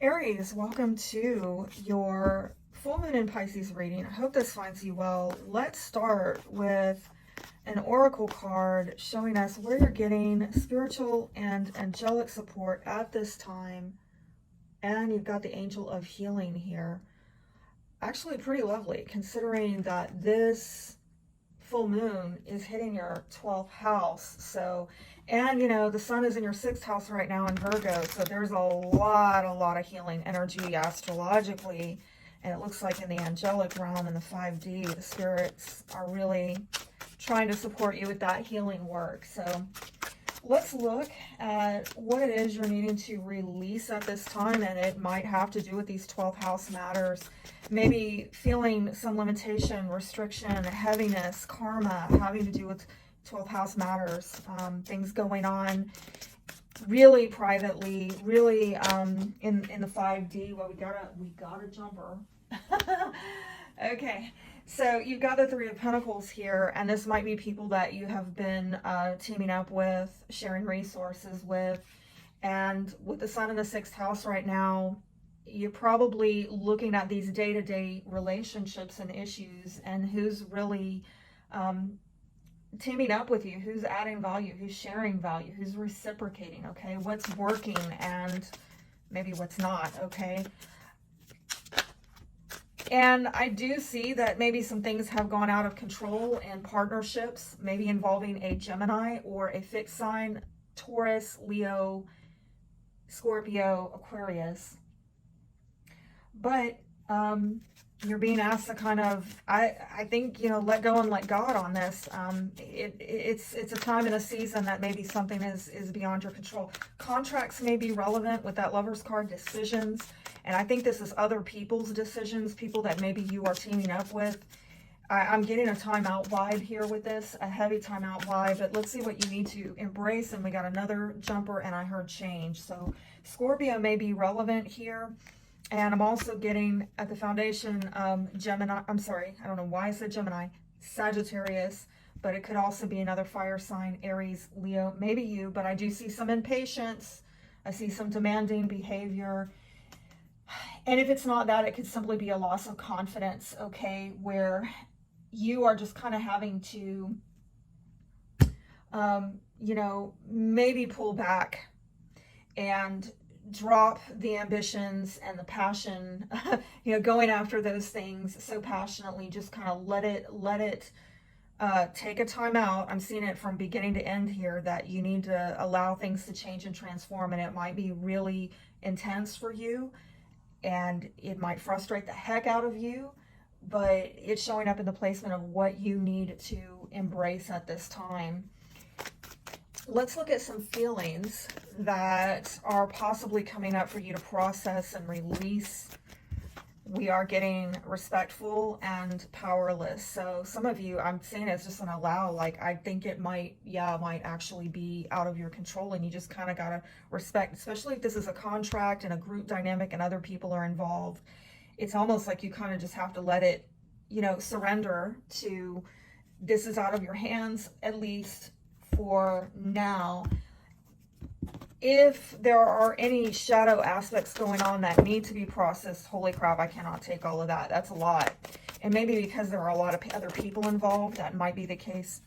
Aries, welcome to your full moon in Pisces reading. I hope this finds you well. Let's start with an oracle card showing us where you're getting spiritual and angelic support at this time. And you've got the angel of healing here. Actually, pretty lovely considering that this full moon is hitting your 12th house. So, and the sun is in your 6th house right now in Virgo. So there's a lot of healing energy astrologically. And it looks like in the angelic realm in the 5D, the spirits are really trying to support you with that healing work. So let's look at what it is you're needing to release at this time, and it might have to do with these 12th house matters. Maybe feeling some limitation, restriction, heaviness, karma, having to do with 12th house matters, things going on really privately, really in the 5D. Well, we got a jumper. Okay, so you've got the Three of Pentacles here, and this might be people that you have been teaming up with, sharing resources with, and with the sun in the 6th house right now, you're probably looking at these day-to-day relationships and issues, and who's really teaming up with you, who's adding value, who's sharing value, who's reciprocating, okay? What's working and maybe what's not, okay? And I do see that maybe some things have gone out of control in partnerships, maybe involving a Gemini or a fixed sign, Taurus, Leo, Scorpio, Aquarius. But you're being asked to kind of, I think, let go and let God on this. It's a time and a season that maybe something is beyond your control. Contracts may be relevant with that Lover's card, decisions. And I think this is other people's decisions, people that maybe you are teaming up with. I'm getting a timeout vibe here with this, a heavy timeout vibe, but let's see what you need to embrace. And we got another jumper, and I heard change. So Scorpio may be relevant here. And I'm also getting at the foundation Gemini. I'm sorry, I don't know why I said Gemini. Sagittarius, but it could also be another fire sign, Aries, Leo, maybe you, but I do see some impatience. I see some demanding behavior. And if it's not that, it could simply be a loss of confidence, okay, where you are just kind of having to, maybe pull back and drop the ambitions and the passion, going after those things so passionately. Just kind of let it take a time out. I'm seeing it from beginning to end here, that you need to allow things to change and transform, and it might be really intense for you, and it might frustrate the heck out of you, but it's showing up in the placement of what you need to embrace at this time. Let's look at some feelings that are possibly coming up for you to process and release. We are getting respectful and powerless. So some of you, I'm saying it's just an allow, like I think it might actually be out of your control, and you just kind of got to respect, especially if this is a contract and a group dynamic and other people are involved. It's almost like you kind of just have to let it, surrender to, this is out of your hands, at least for now. If there are any shadow aspects going on that need to be processed, holy crap, I cannot take all of that. That's a lot. And maybe because there are a lot of other people involved, that might be the case.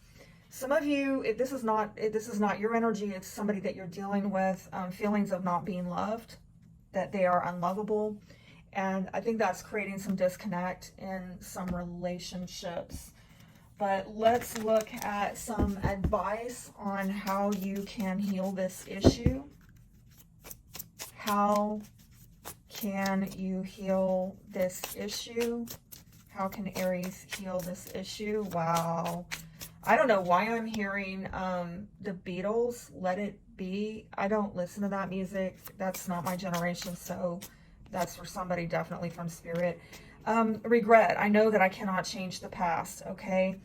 Some of you, if this is not your energy, it's somebody that you're dealing with, feelings of not being loved, that they are unlovable. And I think that's creating some disconnect in some relationships. But let's look at some advice on how you can heal this issue. How can you heal this issue? How can Aries heal this issue? Wow. I don't know why I'm hearing the Beatles, Let It Be. I don't listen to that music. That's not my generation, so that's for somebody definitely from spirit. Regret. I know that I cannot change the past, okay?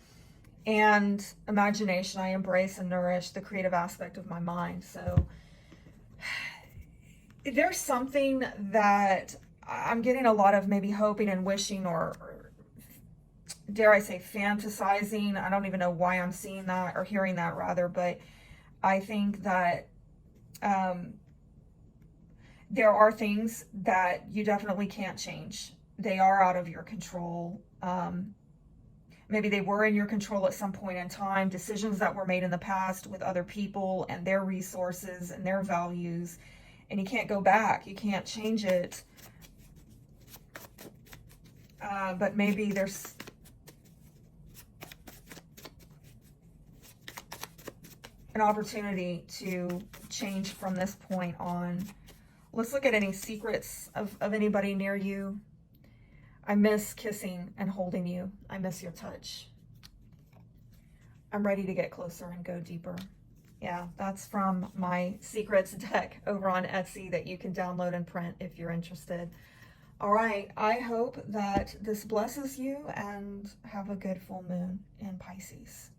And imagination. I embrace and nourish the creative aspect of my mind. So there's something that I'm getting a lot of maybe hoping and wishing, or dare I say fantasizing. I don't even know why I'm seeing that or hearing that rather, but I think that there are things that you definitely can't change. They are out of your control. Maybe they were in your control at some point in time, decisions that were made in the past with other people and their resources and their values, and you can't go back. You can't change it. But maybe there's an opportunity to change from this point on. Let's look at any secrets of anybody near you. I miss kissing and holding you. I miss your touch. I'm ready to get closer and go deeper. Yeah, that's from my secrets deck over on Etsy that you can download and print if you're interested. All right, I hope that this blesses you, and have a good full moon in Pisces.